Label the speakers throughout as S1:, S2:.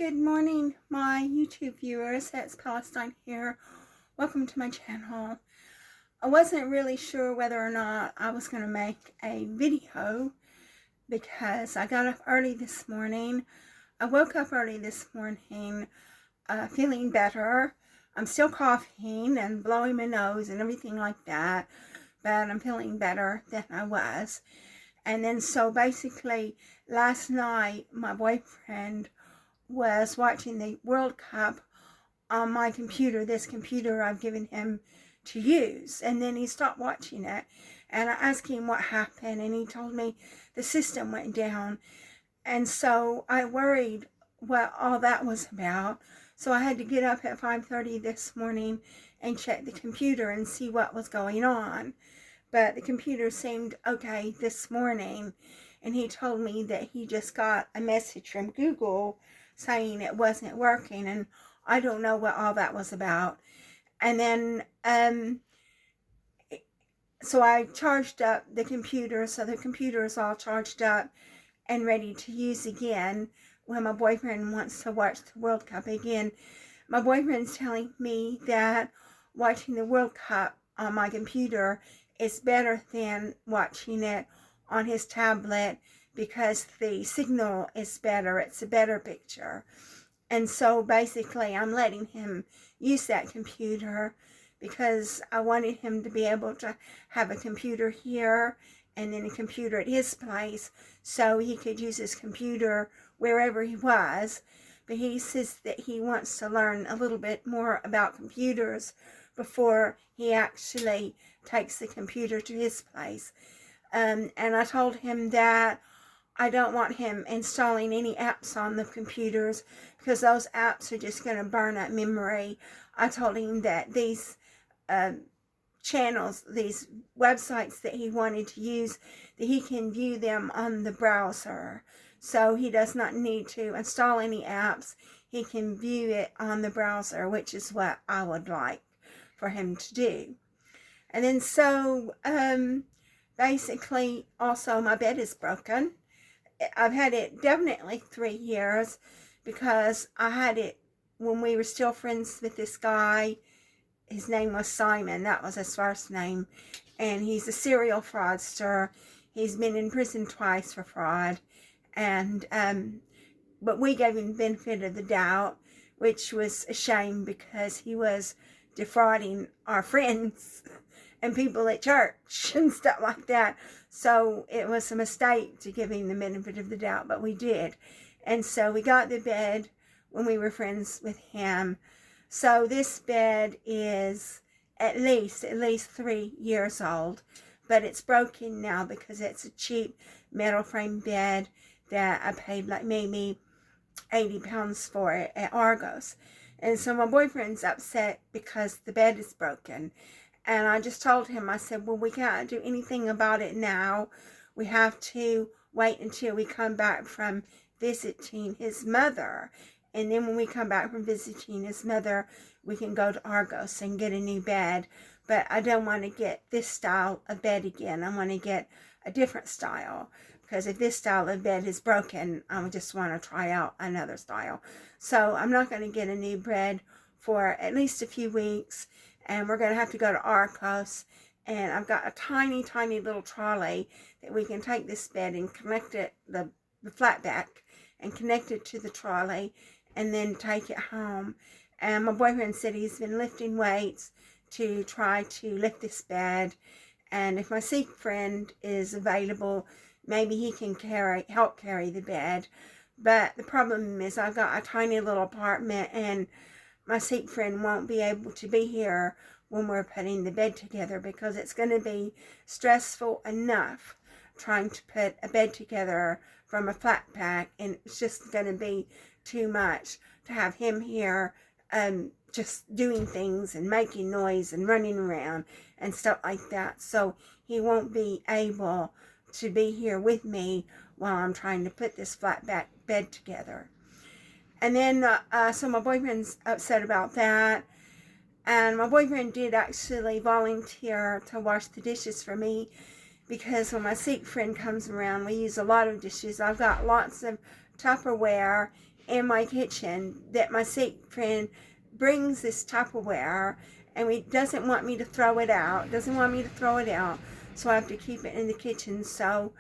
S1: Good morning, my YouTube viewers. It's Palestine here. Welcome to my channel. I wasn't really sure whether or not I was going to make a video because I got up early this morning. I woke up early this morning feeling better. I'm still coughing and blowing my nose and everything like that, but I'm feeling better than I was. And then so basically last night my boyfriend was watching the World Cup on my computer, this computer I've given him to use. And then he stopped watching it, and I asked him what happened, and he told me the system went down. And so I worried what all that was about. So I had to get up at 5:30 this morning and check the computer and see what was going on. But the computer seemed okay this morning, and he told me that he just got a message from Google saying it wasn't working, and I don't know what all that was about. And then so I charged up the computer, so the computer is all charged up and ready to use again when my boyfriend wants to watch the World Cup again. My boyfriend's telling me that watching the World Cup on my computer is better than watching it on his tablet because the signal is better. It's a better picture. And so basically I'm letting him use that computer because I wanted him to be able to have a computer here and then a computer at his place so he could use his computer wherever he was. But he says that he wants to learn a little bit more about computers before he actually takes the computer to his place. And I told him that I don't want him installing any apps on the computers because those apps are just going to burn up memory. I told him that these channels, these websites that he wanted to use, that he can view them on the browser. So he does not need to install any apps. He can view it on the browser, which is what I would like for him to do. And then so basically also my bed is broken. I've had it definitely 3 years because I had it when we were still friends with this guy. His name was Simon. That was his first name. And he's a serial fraudster. He's been in prison twice for fraud. And but we gave him the benefit of the doubt, which was a shame because he was defrauding our friends and people at church and stuff like that. So it was a mistake to give him the benefit of the doubt, but we did. And so we got the bed when we were friends with him. So this bed is at least 3 years old, but it's broken now because it's a cheap metal frame bed that I paid like maybe £80 for it at Argos. And so my boyfriend's upset because the bed is broken. And I just told him, I said, well, we can't do anything about it now. We have to wait until we come back from visiting his mother. And then when we come back from visiting his mother, we can go to Argos and get a new bed. But I don't want to get this style of bed again. I want to get a different style. Because if this style of bed is broken, I just want to try out another style. So I'm not going to get a new bed for at least a few weeks. And we're going to have to go to Argos. And I've got a tiny, tiny little trolley that we can take this bed and connect it, the flat back, and connect it to the trolley and then take it home. And my boyfriend said he's been lifting weights to try to lift this bed. And if my Sikh friend is available, maybe he can help carry the bed. But the problem is I've got a tiny little apartment and my Sikh friend won't be able to be here when we're putting the bed together because it's going to be stressful enough trying to put a bed together from a flat pack, and it's just going to be too much to have him here just doing things and making noise and running around and stuff like that. So he won't be able to be here with me while I'm trying to put this flat back bed together. And then, so my boyfriend's upset about that. And my boyfriend did actually volunteer to wash the dishes for me because when my Sikh friend comes around, we use a lot of dishes. I've got lots of Tupperware in my kitchen that my sick friend brings this Tupperware, and he doesn't want me to throw it out, so I have to keep it in the kitchen. So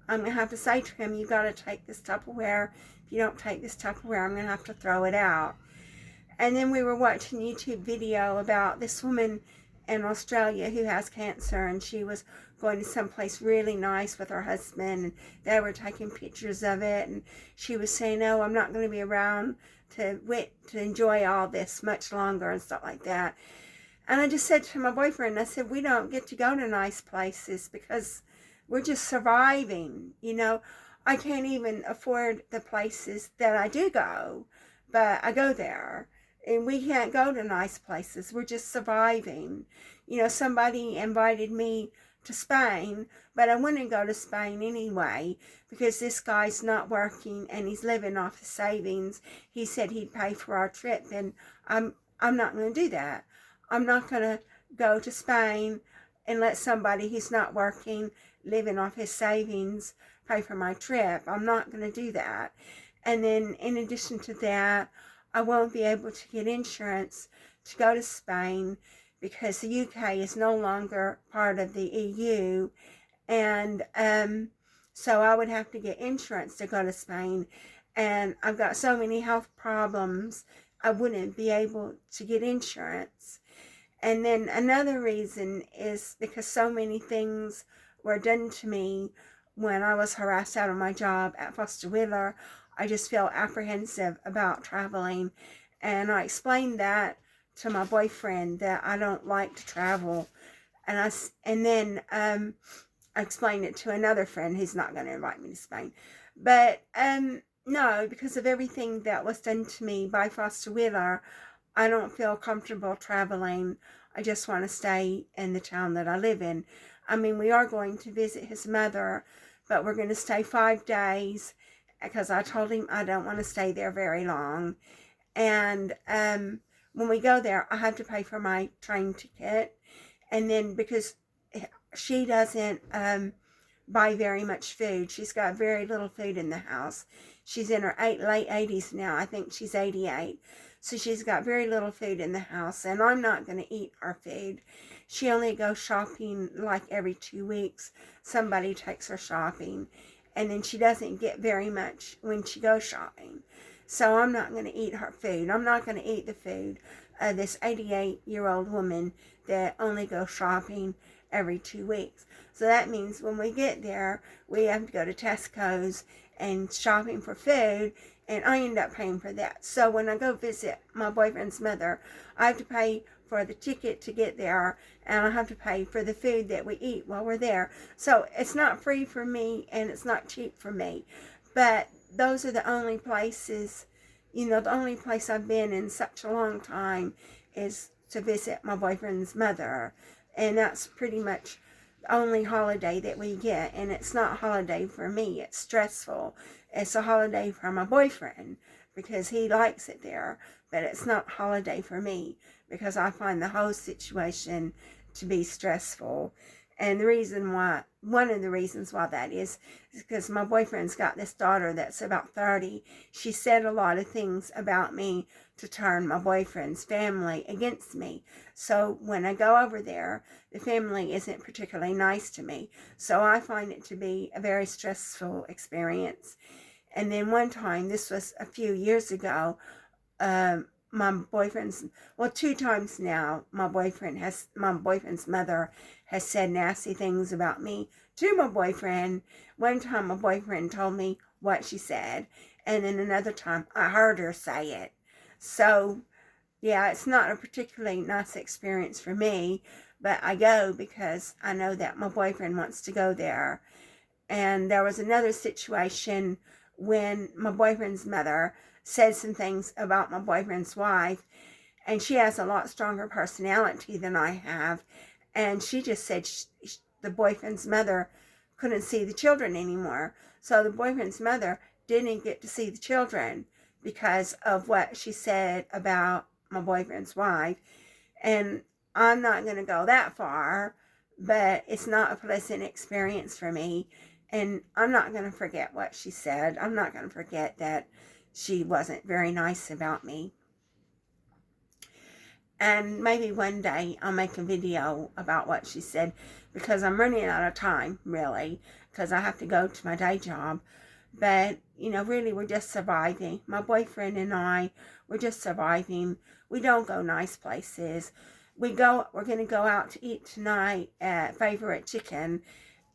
S1: I'm going to have to say to him, you got to take this Tupperware. If you don't take this Tupperware, I'm going to have to throw it out. And then we were watching a YouTube video about this woman in Australia who has cancer, and she was going to someplace really nice with her husband, and they were taking pictures of it, and she was saying, oh, I'm not going to be around to enjoy all this much longer and stuff like that. And I just said to my boyfriend, I said, we don't get to go to nice places because we're just surviving. You know, I can't even afford the places that I do go, but I go there. And we can't go to nice places. We're just surviving. You know, somebody invited me to Spain, but I wouldn't go to Spain anyway because this guy's not working and he's living off his savings. He said he'd pay for our trip, and I'm not going to do that. I'm not going to go to Spain and let somebody who's not working, living off his savings, pay for my trip. I'm not going to do that. And then in addition to that, I won't be able to get insurance to go to Spain because the UK is no longer part of the EU. And so I would have to get insurance to go to Spain. And I've got so many health problems, I wouldn't be able to get insurance. And then another reason is because so many things were done to me when I was harassed out of my job at Foster Wheeler. I just feel apprehensive about traveling, and I explained that to my boyfriend that I don't like to travel, and then I explained it to another friend who's not going to invite me to Spain. But no, because of everything that was done to me by Foster Wheeler, I don't feel comfortable traveling. I just want to stay in the town that I live in. I mean, we are going to visit his mother, but we're going to stay 5 days because I told him I don't want to stay there very long. And when we go there, I have to pay for my train ticket. And then because she doesn't buy very much food, she's got very little food in the house. She's in her late 80s now. I think she's 88. So she's got very little food in the house, and I'm not going to eat her food. She only goes shopping like every 2 weeks. Somebody takes her shopping, and then she doesn't get very much when she goes shopping. So I'm not going to eat her food. I'm not going to eat the food of this 88-year-old woman that only goes shopping every 2 weeks. So that means when we get there, we have to go to Tesco's and shopping for food, and I end up paying for that. So when I go visit my boyfriend's mother, I have to pay for the ticket to get there, and I have to pay for the food that we eat while we're there. So it's not free for me, and it's not cheap for me. But those are the only places, you know, the only place I've been in such a long time is to visit my boyfriend's mother. And that's pretty much the only holiday that we get. And it's not a holiday for me. It's stressful. It's a holiday for my boyfriend because he likes it there. But it's not a holiday for me because I find the whole situation to be stressful. And the reason why, one of the reasons why that is because my boyfriend's got this daughter that's about 30. She said a lot of things about me to turn my boyfriend's family against me. So when I go over there, the family isn't particularly nice to me. So I find it to be a very stressful experience. And then one time, this was a few years ago, my boyfriend's, well, 2 times now, my boyfriend's mother has said nasty things about me to my boyfriend. One time my boyfriend told me what she said, and then another time I heard her say it. So yeah, it's not a particularly nice experience for me, but I go because I know that my boyfriend wants to go there. And there was another situation when my boyfriend's mother said some things about my boyfriend's wife, and she has a lot stronger personality than I have, and she just said the boyfriend's mother couldn't see the children anymore. So the boyfriend's mother didn't get to see the children because of what she said about my boyfriend's wife. And I'm not going to go that far, but it's not a pleasant experience for me. And I'm not going to forget what she said. I'm not going to forget that she wasn't very nice about me. And maybe one day I'll make a video about what she said, because I'm running out of time, really, because I have to go to my day job. But, you know, really, we're just surviving. My boyfriend and I, we're just surviving. We don't go nice places. We're going to go out to eat tonight at Favorite Chicken,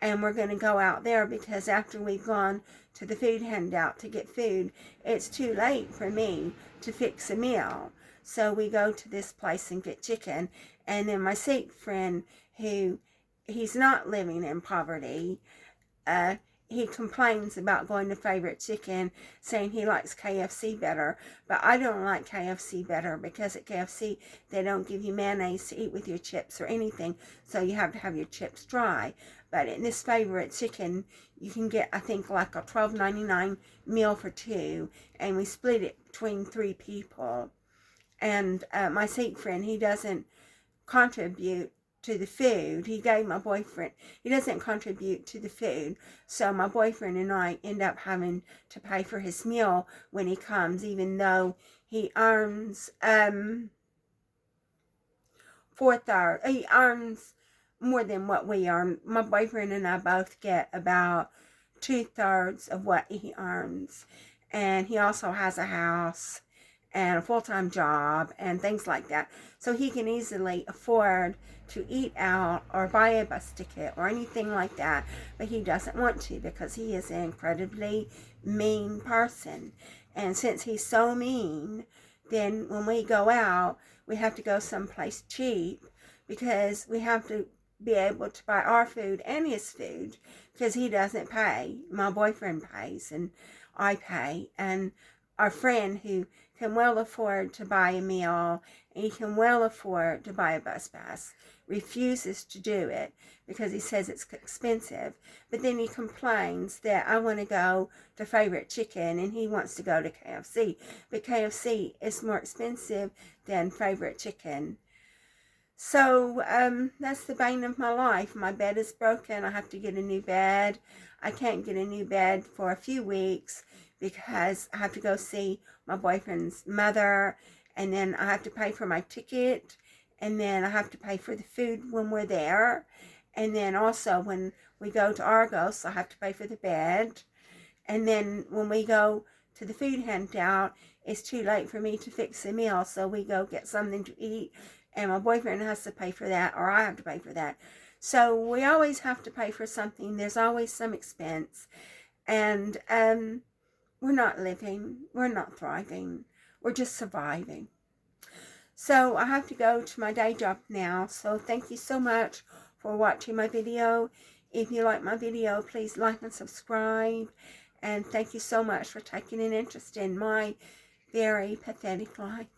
S1: and we're going to go out there because after we've gone to the food handout to get food, it's too late for me to fix a meal. So we go to this place and get chicken. And then my Sikh friend, who, he's not living in poverty, he complains about going to Favorite Chicken, saying he likes KFC better. But I don't like KFC better because at KFC, they don't give you mayonnaise to eat with your chips or anything. So you have to have your chips dry. But in this Favorite Chicken, you can get, I think, like a $12.99 meal for two. And we split it between 3 people. And my Sikh friend, he doesn't contribute to the food. He gave my boyfriend, he doesn't contribute to the food. So my boyfriend and I end up having to pay for his meal when he comes, even though he earns he earns more than what we earn. My boyfriend and I both get about 2/3 of what he earns. And he also has a house and a full-time job and things like that. So he can easily afford to eat out or buy a bus ticket or anything like that. But he doesn't want to because he is an incredibly mean person. And since he's so mean, then when we go out, we have to go someplace cheap because we have to be able to buy our food and his food because he doesn't pay. My boyfriend pays and I pay. And our friend who can well afford to buy a meal and he can well afford to buy a bus pass refuses to do it because he says it's expensive. But then he complains that I want to go to Favorite Chicken and he wants to go to KFC. But KFC is more expensive than Favorite Chicken. So that's the bane of my life. My bed is broken. I have to get a new bed. I can't get a new bed for a few weeks because I have to go see my boyfriend's mother, and then I have to pay for my ticket, and then I have to pay for the food when we're there, and then also when we go to Argos, I have to pay for the bed, and then when we go to the food handout, it's too late for me to fix a meal, so we go get something to eat, and my boyfriend has to pay for that, or I have to pay for that. So we always have to pay for something. There's always some expense, and we're not living, we're not thriving, we're just surviving. So I have to go to my day job now. So thank you so much for watching my video. If you like my video, please like and subscribe. And thank you so much for taking an interest in my very pathetic life.